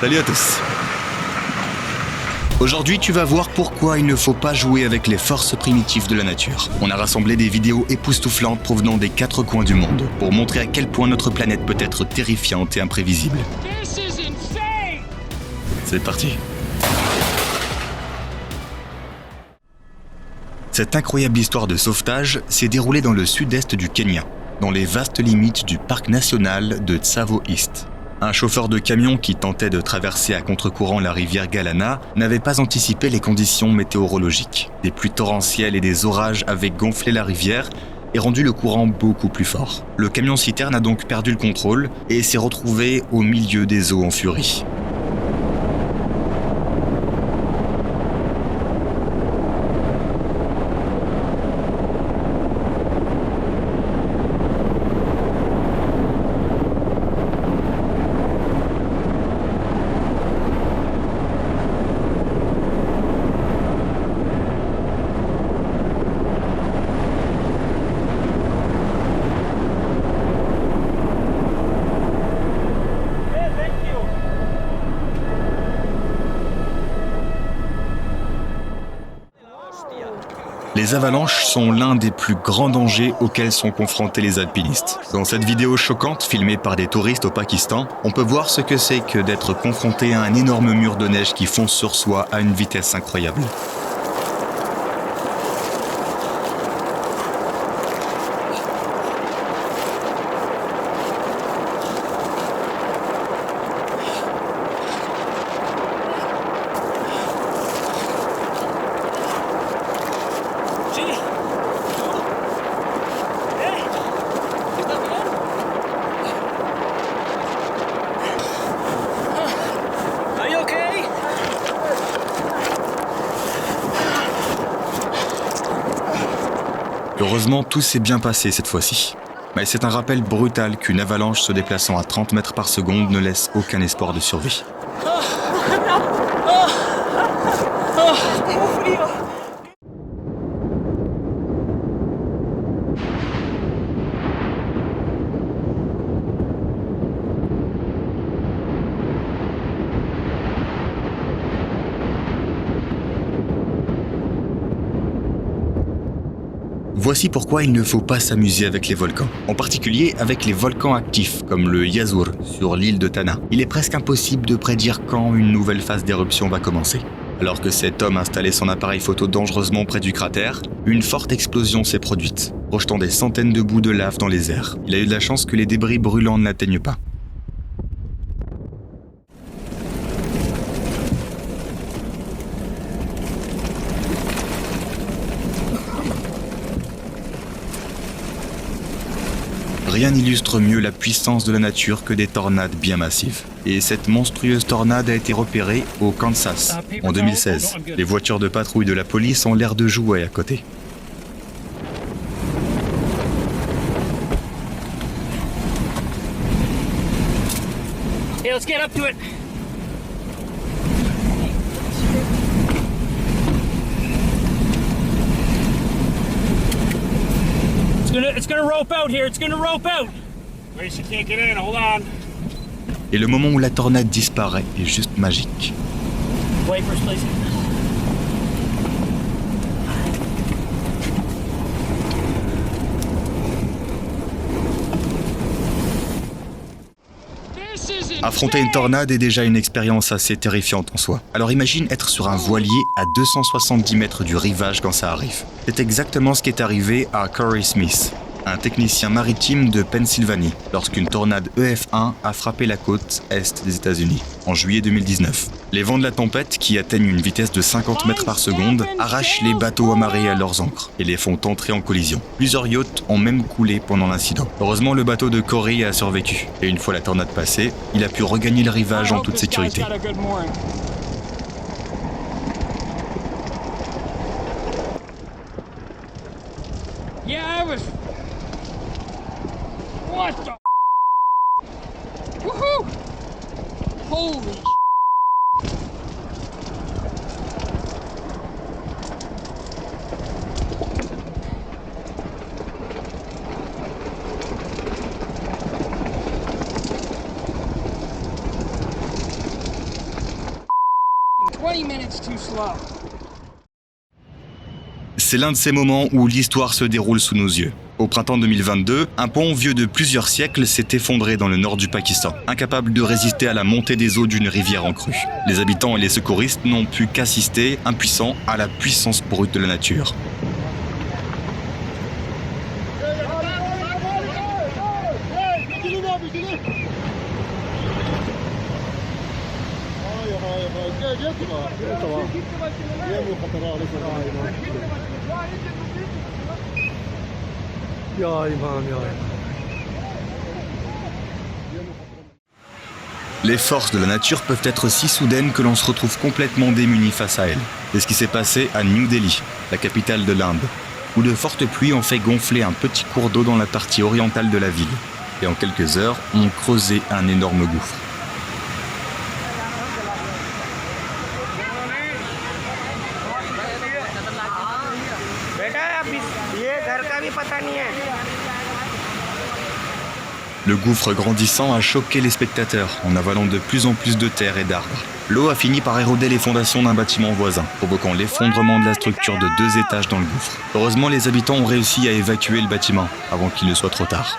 Salut à tous. Aujourd'hui, tu vas voir pourquoi il ne faut pas jouer avec les forces primitives de la nature. On a rassemblé des vidéos époustouflantes provenant des 4 coins du monde pour montrer à quel point notre planète peut être terrifiante et imprévisible. C'est parti. Cette incroyable histoire de sauvetage s'est déroulée dans le sud-est du Kenya, dans les vastes limites du parc national de Tsavo East. Un chauffeur de camion qui tentait de traverser à contre-courant la rivière Galana n'avait pas anticipé les conditions météorologiques. Des pluies torrentielles et des orages avaient gonflé la rivière et rendu le courant beaucoup plus fort. Le camion-citerne a donc perdu le contrôle et s'est retrouvé au milieu des eaux en furie. Les avalanches sont l'un des plus grands dangers auxquels sont confrontés les alpinistes. Dans cette vidéo choquante filmée par des touristes au Pakistan, on peut voir ce que c'est que d'être confronté à un énorme mur de neige qui fonce sur soi à une vitesse incroyable. Heureusement, tout s'est bien passé cette fois-ci. Mais c'est un rappel brutal qu'une avalanche se déplaçant à 30 mètres par seconde ne laisse aucun espoir de survie. Voici pourquoi il ne faut pas s'amuser avec les volcans, en particulier avec les volcans actifs comme le Yazur sur l'île de Tana. Il est presque impossible de prédire quand une nouvelle phase d'éruption va commencer. Alors que cet homme installait son appareil photo dangereusement près du cratère, une forte explosion s'est produite, projetant des centaines de bouts de lave dans les airs. Il a eu de la chance que les débris brûlants ne l'atteignent pas. Rien n'illustre mieux la puissance de la nature que des tornades bien massives. Et cette monstrueuse tornade a été repérée au Kansas en 2016. Les voitures de patrouille de la police ont l'air de jouer à côté. Hey, let's get up to it. It's gonna rope out here. It's gonna rope out. Wait, she can't get in. Hold on. Et le moment où la tornade disparaît est juste magique. Wipers, please. Affronter une tornade est déjà une expérience assez terrifiante en soi. Alors imagine être sur un voilier à 270 mètres du rivage quand ça arrive. C'est exactement ce qui est arrivé à Corey Smith, un technicien maritime de Pennsylvanie, lorsqu'une tornade EF1 a frappé la côte est des États-Unis, en juillet 2019. Les vents de la tempête, qui atteignent une vitesse de 50 mètres par seconde, arrachent les bateaux amarrés à leurs ancres et les font entrer en collision. Plusieurs yachts ont même coulé pendant l'incident. Heureusement, le bateau de Corey a survécu, et une fois la tornade passée, il a pu regagner le rivage en toute sécurité. What the? Woohoo! Holy! 20 minutes too slow. C'est l'un de ces moments où l'histoire se déroule sous nos yeux. Au printemps 2022, un pont vieux de plusieurs siècles s'est effondré dans le nord du Pakistan, incapable de résister à la montée des eaux d'une rivière en crue. Les habitants et les secouristes n'ont pu qu'assister, impuissants, à la puissance brute de la nature. Les forces de la nature peuvent être si soudaines que l'on se retrouve complètement démuni face à elles. C'est ce qui s'est passé à New Delhi, la capitale de l'Inde, où de fortes pluies ont fait gonfler un petit cours d'eau dans la partie orientale de la ville. Et en quelques heures, ont creusé un énorme gouffre. Le gouffre grandissant a choqué les spectateurs en avalant de plus en plus de terre et d'arbres. L'eau a fini par éroder les fondations d'un bâtiment voisin, provoquant l'effondrement de la structure de 2 étages dans le gouffre. Heureusement, les habitants ont réussi à évacuer le bâtiment avant qu'il ne soit trop tard.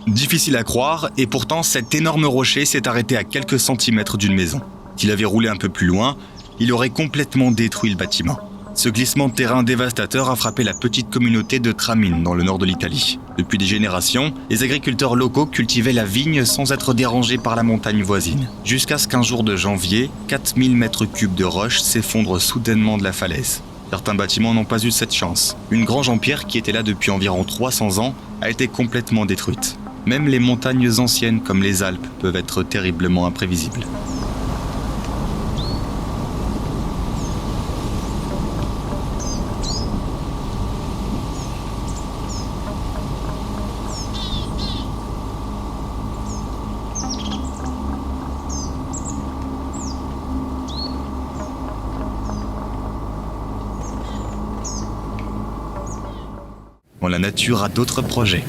Difficile à croire, et pourtant cet énorme rocher s'est arrêté à quelques centimètres d'une maison. S'il avait roulé un peu plus loin, il aurait complètement détruit le bâtiment. Ce glissement de terrain dévastateur a frappé la petite communauté de Tramine, dans le nord de l'Italie. Depuis des générations, les agriculteurs locaux cultivaient la vigne sans être dérangés par la montagne voisine. Jusqu'à ce qu'un jour de janvier, 4000 mètres cubes de roches s'effondrent soudainement de la falaise. Certains bâtiments n'ont pas eu cette chance. Une grange en pierre qui était là depuis environ 300 ans a été complètement détruite. Même les montagnes anciennes comme les Alpes peuvent être terriblement imprévisibles. La nature a d'autres projets.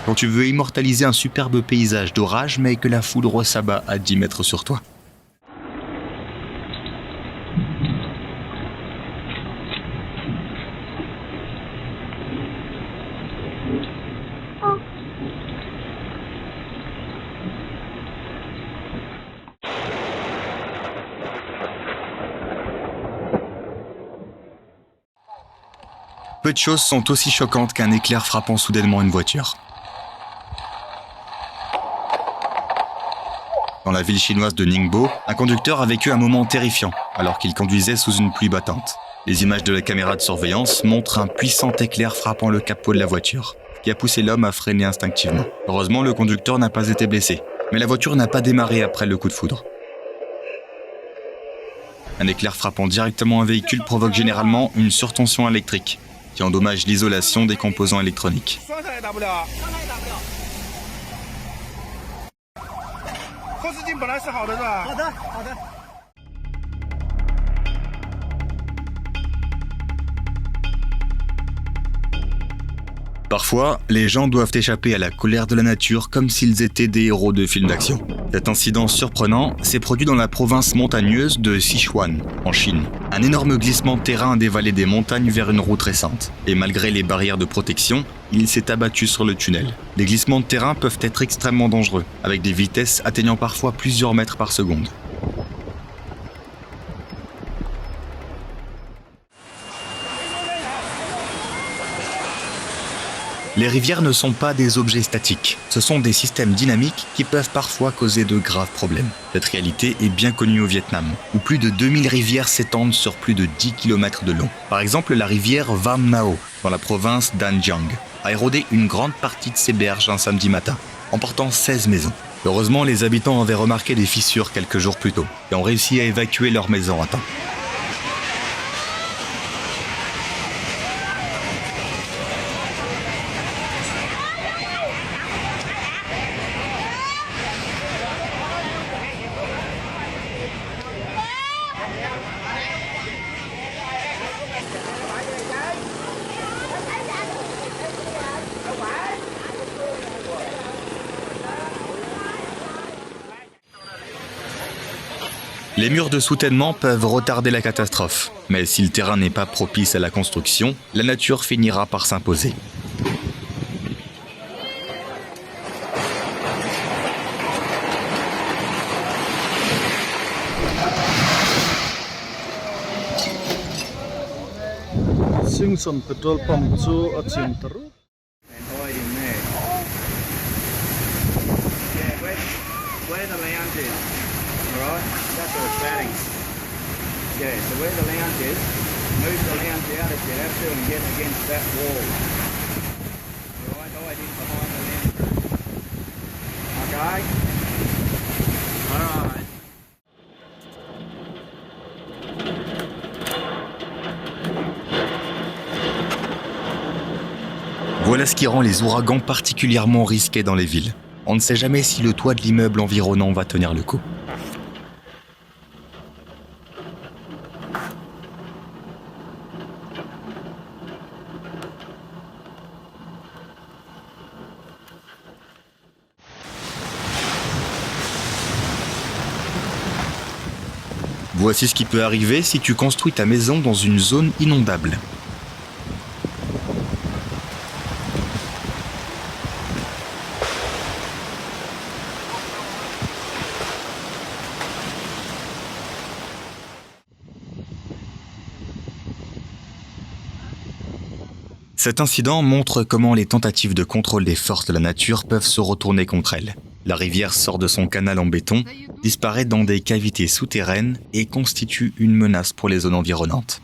Quand tu veux immortaliser un superbe paysage d'orage, mais que la foudre s'abat à 10 mètres sur toi. Peu de choses sont aussi choquantes qu'un éclair frappant soudainement une voiture. Dans la ville chinoise de Ningbo, un conducteur a vécu un moment terrifiant alors qu'il conduisait sous une pluie battante. Les images de la caméra de surveillance montrent un puissant éclair frappant le capot de la voiture, qui a poussé l'homme à freiner instinctivement. Heureusement, le conducteur n'a pas été blessé, mais la voiture n'a pas démarré après le coup de foudre. Un éclair frappant directement un véhicule provoque généralement une surtension électrique, qui endommage l'isolation des composants électroniques. Parfois, les gens doivent échapper à la colère de la nature comme s'ils étaient des héros de films d'action. Cet incident surprenant s'est produit dans la province montagneuse de Sichuan, en Chine. Un énorme glissement de terrain a dévalé des montagnes vers une route récente. Et malgré les barrières de protection, il s'est abattu sur le tunnel. Les glissements de terrain peuvent être extrêmement dangereux, avec des vitesses atteignant parfois plusieurs mètres par seconde. Les rivières ne sont pas des objets statiques, ce sont des systèmes dynamiques qui peuvent parfois causer de graves problèmes. Cette réalité est bien connue au Vietnam, où plus de 2000 rivières s'étendent sur plus de 10 km de long. Par exemple, la rivière Vam Nao, dans la province d'An Giang, a érodé une grande partie de ses berges un samedi matin, emportant 16 maisons. Heureusement, les habitants avaient remarqué des fissures quelques jours plus tôt et ont réussi à évacuer leurs maisons à temps. Les murs de soutènement peuvent retarder la catastrophe, mais si le terrain n'est pas propice à la construction, la nature finira par s'imposer. Singson petrol pump chu a chim taru. And hide in there. Yeah, where the lounge is, alright? That's where it's batting. Yeah, so where the lounge is, move the lounge out if you have to and get against that wall. Alright, hide in behind the lounge. Okay? Alright. Voilà ce qui rend les ouragans particulièrement risqués dans les villes. On ne sait jamais si le toit de l'immeuble environnant va tenir le coup. Voici ce qui peut arriver si tu construis ta maison dans une zone inondable. Cet incident montre comment les tentatives de contrôle des forces de la nature peuvent se retourner contre elles. La rivière sort de son canal en béton, disparaît dans des cavités souterraines et constitue une menace pour les zones environnantes.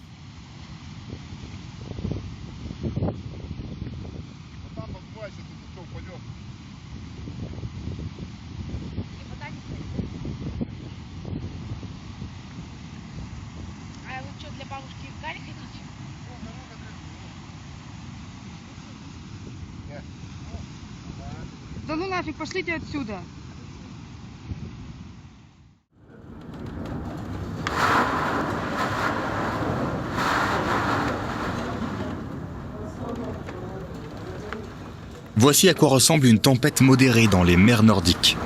А вы что, для бабушки Гали хотите? Да ну нафиг, пошлите отсюда. Voici à quoi ressemble une tempête modérée dans les mers nordiques.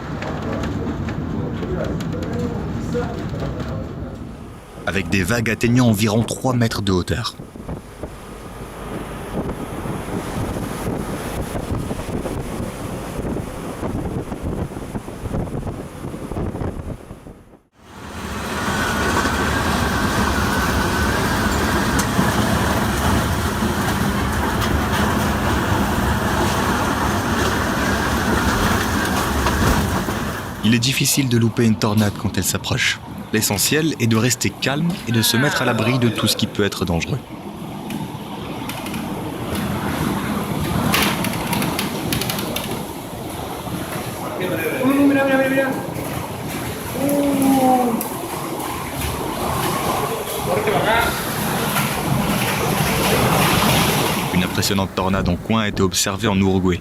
Avec des vagues atteignant environ 3 mètres de hauteur. Il est difficile de louper une tornade quand elle s'approche. L'essentiel est de rester calme et de se mettre à l'abri de tout ce qui peut être dangereux. Une impressionnante tornade en coin a été observée en Uruguay.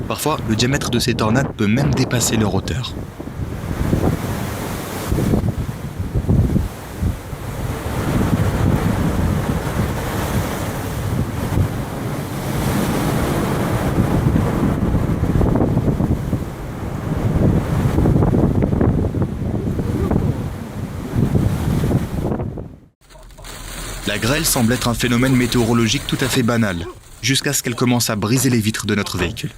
Parfois, le diamètre de ces tornades peut même dépasser leur hauteur. La grêle semble être un phénomène météorologique tout à fait banal, jusqu'à ce qu'elle commence à briser les vitres de notre véhicule.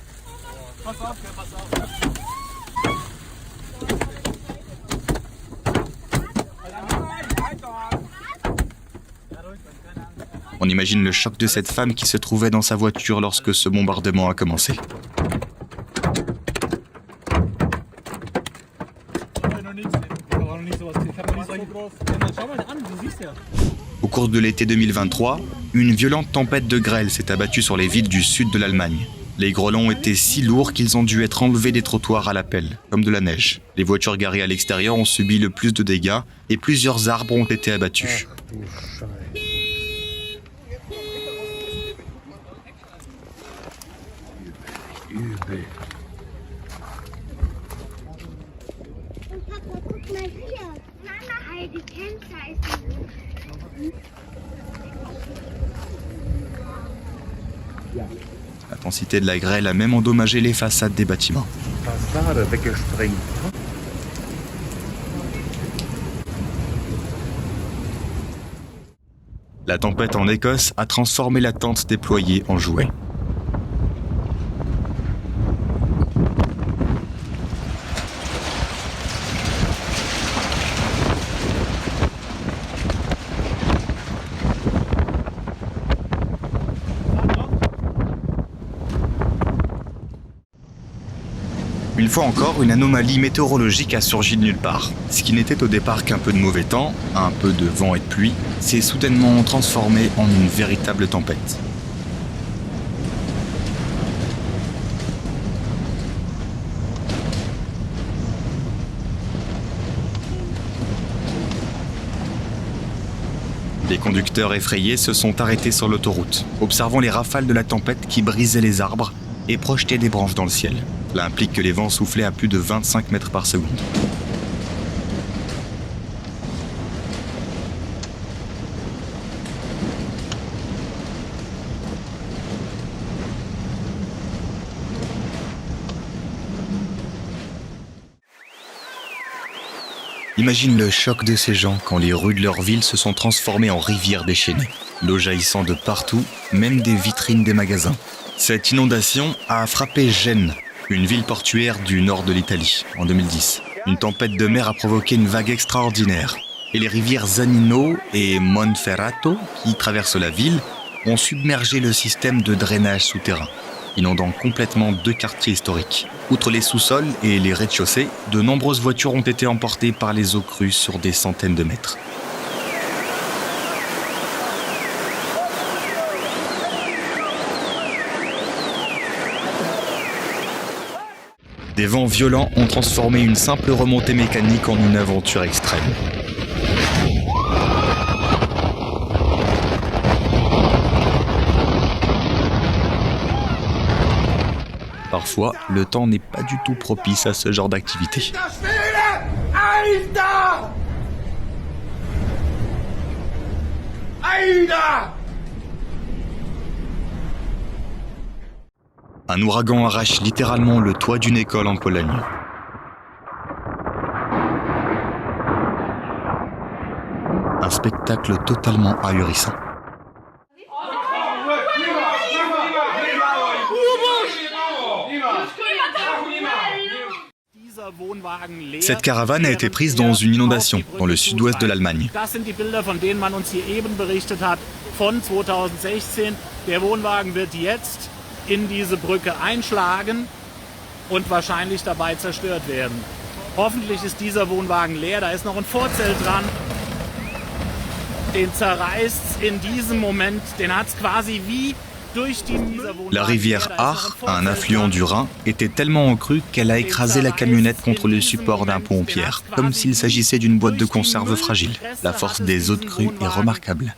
On imagine le choc de cette femme qui se trouvait dans sa voiture lorsque ce bombardement a commencé. Au cours de l'été 2023, une violente tempête de grêle s'est abattue sur les villes du sud de l'Allemagne. Les grêlons étaient si lourds qu'ils ont dû être enlevés des trottoirs à la pelle, comme de la neige. Les voitures garées à l'extérieur ont subi le plus de dégâts et plusieurs arbres ont été abattus. Papa, guck mal hier. Heidi Kennzeichen. L'intensité de la grêle a même endommagé les façades des bâtiments. La tempête en Écosse a transformé la tente déployée en jouet. Une fois encore, une anomalie météorologique a surgi de nulle part. Ce qui n'était au départ qu'un peu de mauvais temps, un peu de vent et de pluie, s'est soudainement transformé en une véritable tempête. Les conducteurs effrayés se sont arrêtés sur l'autoroute, observant les rafales de la tempête qui brisaient les arbres et projetaient des branches dans le ciel. Cela implique que les vents soufflaient à plus de 25 mètres par seconde. Imagine le choc de ces gens quand les rues de leur ville se sont transformées en rivières déchaînées. L'eau jaillissant de partout, même des vitrines des magasins. Cette inondation a frappé Gênes, une ville portuaire du nord de l'Italie, en 2010. Une tempête de mer a provoqué une vague extraordinaire. Et les rivières Zanino et Monferrato, qui traversent la ville, ont submergé le système de drainage souterrain, inondant complètement 2 quartiers historiques. Outre les sous-sols et les rez-de-chaussée, de nombreuses voitures ont été emportées par les eaux crues sur des centaines de mètres. Des vents violents ont transformé une simple remontée mécanique en une aventure extrême. Parfois, le temps n'est pas du tout propice à ce genre d'activité. Un ouragan arrache littéralement le toit d'une école en Pologne. Un spectacle totalement ahurissant. Cette caravane a été prise dans une inondation dans le sud-ouest de l'Allemagne. Das sind die Bilder, von denen man uns hier eben berichtet hat, von 2016. Der Wohnwagen wird jetzt in diese Brücke einschlagen und wahrscheinlich dabei zerstört werden. Hoffentlich ist dieser Wohnwagen leer, da ist noch ein Vorzelt dran. Den zerreißt in diesem Moment, den hat es quasi wie durch die... La rivière Ach, un affluent du Rhin, était tellement en crue qu'elle a écrasé la camionnette contre le support d'un pont en pierre, comme s'il s'agissait d'une boîte de conserve fragile. La force des eaux de crue est remarquable.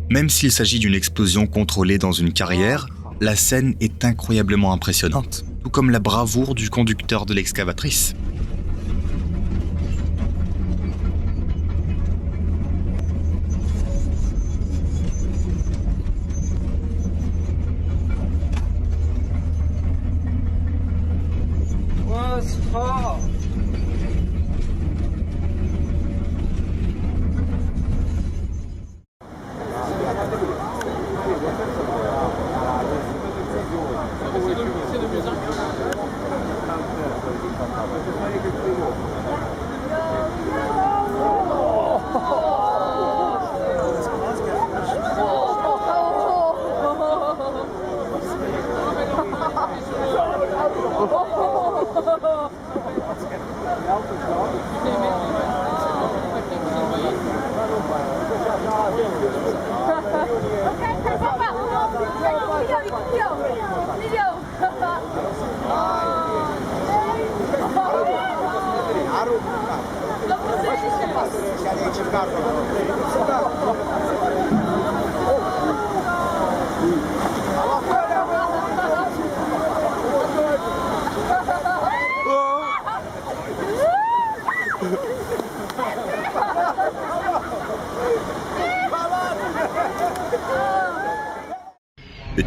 Même s'il s'agit d'une explosion contrôlée dans une carrière, la scène est incroyablement impressionnante, tout comme la bravoure du conducteur de l'excavatrice.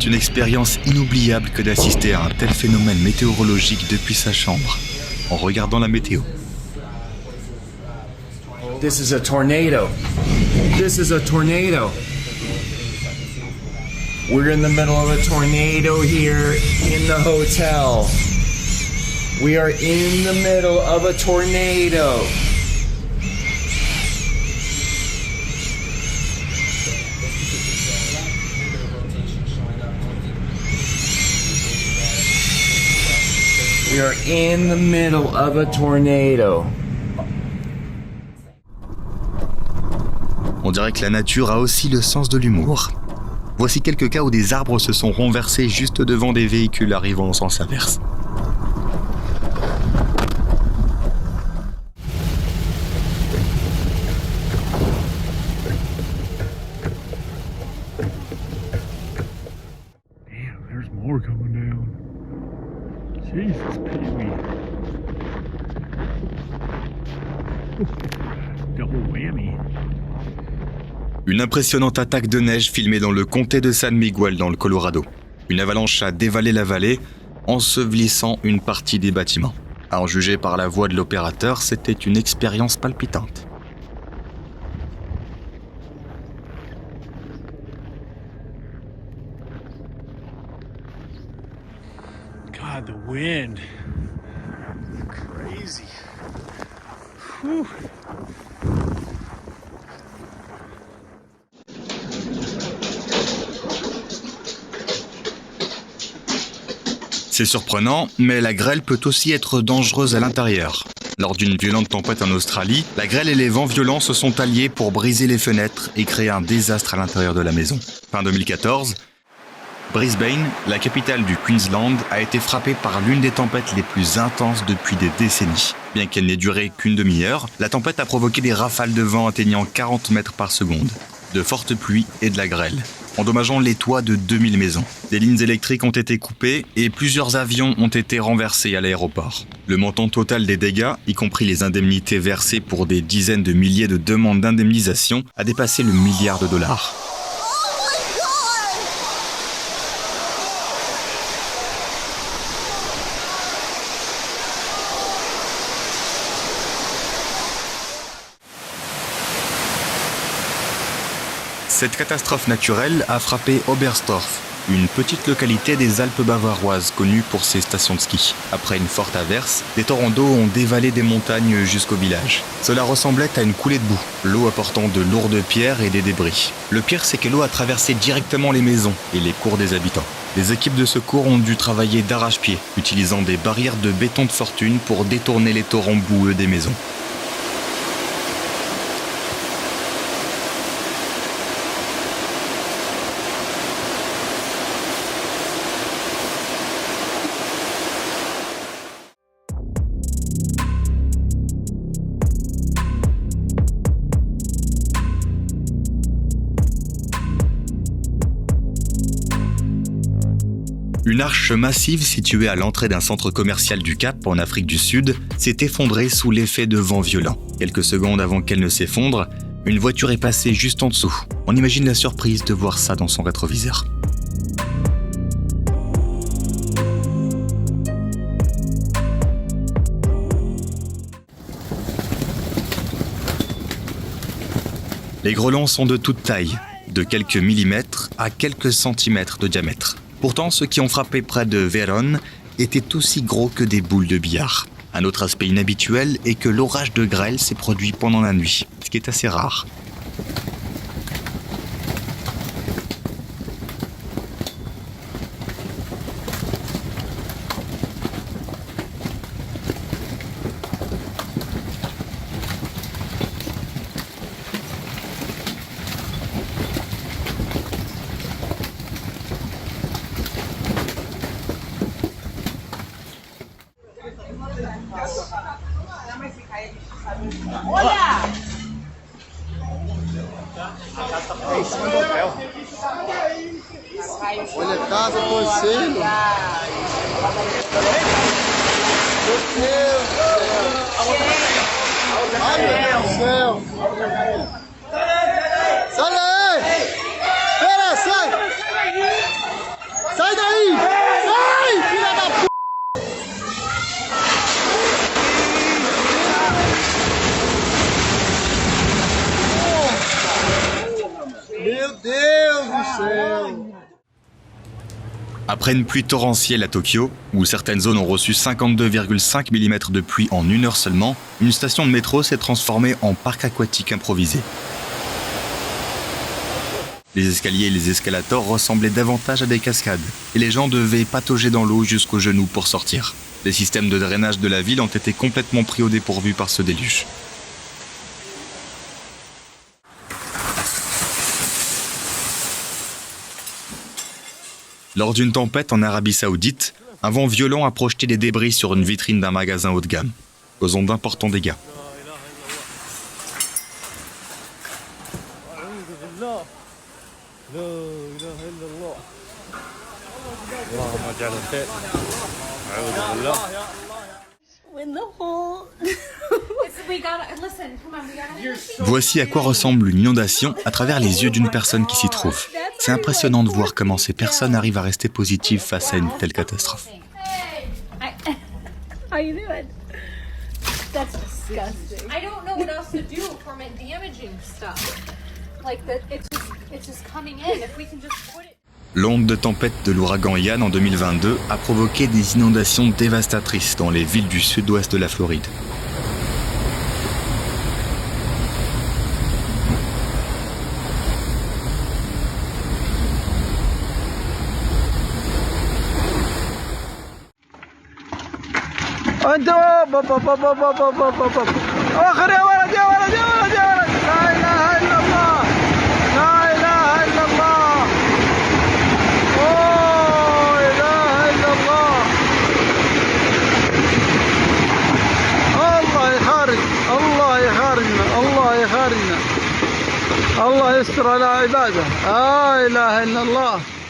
C'est une expérience inoubliable que d'assister à un tel phénomène météorologique depuis sa chambre. en regardant la météo. This is a tornado. This is a tornado. We're in the middle of a tornado here in the hotel. We are in the middle of a tornado. We are in the middle of a tornado. On dirait que la nature a aussi le sens de l'humour. Voici quelques cas où des arbres se sont renversés juste devant des véhicules arrivant en sens inverse. Damn, there's more coming down. Jesus, Pee-wee. Double whammy. Une impressionnante attaque de neige filmée dans le comté de San Miguel dans le Colorado. Une avalanche a dévalé la vallée, ensevelissant une partie des bâtiments. À en juger par la voix de l'opérateur, c'était une expérience palpitante. God, the wind. Crazy. Whew. C'est surprenant, mais la grêle peut aussi être dangereuse à l'intérieur. Lors d'une violente tempête en Australie, la grêle et les vents violents se sont alliés pour briser les fenêtres et créer un désastre à l'intérieur de la maison. Fin 2014, Brisbane, la capitale du Queensland, a été frappée par l'une des tempêtes les plus intenses depuis des décennies. Bien qu'elle n'ait duré qu'une demi-heure, la tempête a provoqué des rafales de vent atteignant 40 mètres par seconde, de fortes pluies et de la grêle, endommageant les toits de 2000 maisons. Des lignes électriques ont été coupées et plusieurs avions ont été renversés à l'aéroport. Le montant total des dégâts, y compris les indemnités versées pour des dizaines de milliers de demandes d'indemnisation, a dépassé le $1 milliard. Cette catastrophe naturelle a frappé Oberstdorf, une petite localité des Alpes bavaroises connue pour ses stations de ski. Après une forte averse, des torrents d'eau ont dévalé des montagnes jusqu'au village. Cela ressemblait à une coulée de boue, l'eau apportant de lourdes pierres et des débris. Le pire, c'est que l'eau a traversé directement les maisons et les cours des habitants. Les équipes de secours ont dû travailler d'arrache-pied, utilisant des barrières de béton de fortune pour détourner les torrents boueux des maisons. Une arche massive située à l'entrée d'un centre commercial du Cap, en Afrique du Sud, s'est effondrée sous l'effet de vents violents. Quelques secondes avant qu'elle ne s'effondre, une voiture est passée juste en dessous. On imagine la surprise de voir ça dans son rétroviseur. Les grêlons sont de toute taille, de quelques millimètres à quelques centimètres de diamètre. Pourtant, ceux qui ont frappé près de Vérone étaient aussi gros que des boules de billard. Un autre aspect inhabituel est que l'orage de grêle s'est produit pendant la nuit, ce qui est assez rare. Olha, casa, conselho. Meu Deus do céu. Ai, meu Deus do céu. Sai daí! Pera, sai! Sai daí! Sai, filha da p***! Après une pluie torrentielle à Tokyo, où certaines zones ont reçu 52,5 mm de pluie en 1 heure seulement, une station de métro s'est transformée en parc aquatique improvisé. Les escaliers et les escalators ressemblaient davantage à des cascades, et les gens devaient patauger dans l'eau jusqu'aux genoux pour sortir. Les systèmes de drainage de la ville ont été complètement pris au dépourvu par ce déluge. Lors d'une tempête en Arabie Saoudite, un vent violent a projeté des débris sur une vitrine d'un magasin haut de gamme, causant d'importants dégâts. Voici à quoi ressemble une inondation à travers les yeux d'une personne qui s'y trouve. C'est impressionnant de voir comment ces personnes arrivent à rester positives face à une telle catastrophe. How you doing? That's disgusting. I don't know what else to do from it damaging stuff. Like that, it's just coming in. If we can just put it. L'onde de tempête de l'ouragan Ian en 2022 a provoqué des inondations dévastatrices dans les villes du sud-ouest de la Floride.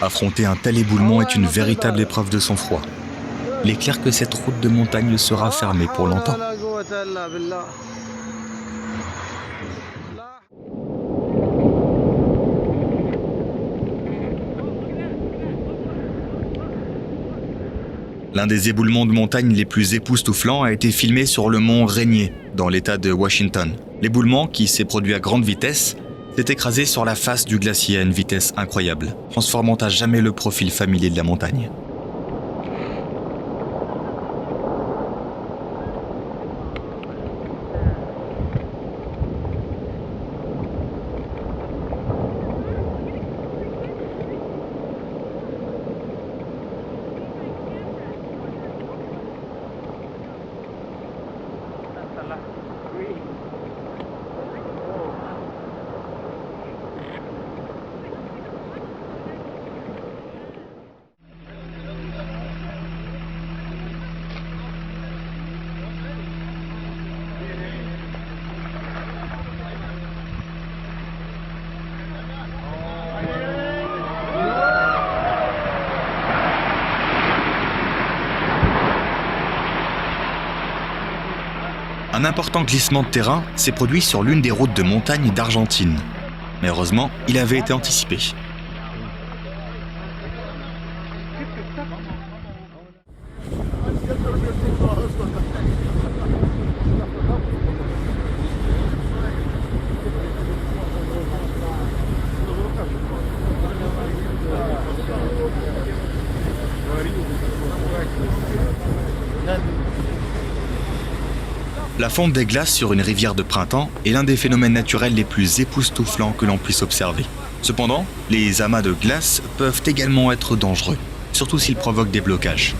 Affronter un tel éboulement est une véritable épreuve de sang-froid. Il est clair que cette route de montagne sera fermée pour longtemps. L'un des éboulements de montagne les plus époustouflants a été filmé sur le mont Rainier, dans l'état de Washington. L'éboulement, qui s'est produit à grande vitesse, s'est écrasé sur la face du glacier à une vitesse incroyable, transformant à jamais le profil familier de la montagne. Un important glissement de terrain s'est produit sur l'une des routes de montagne d'Argentine. Mais heureusement, il avait été anticipé. La fonte des glaces sur une rivière de printemps est l'un des phénomènes naturels les plus époustouflants que l'on puisse observer. Cependant, les amas de glace peuvent également être dangereux, surtout s'ils provoquent des blocages.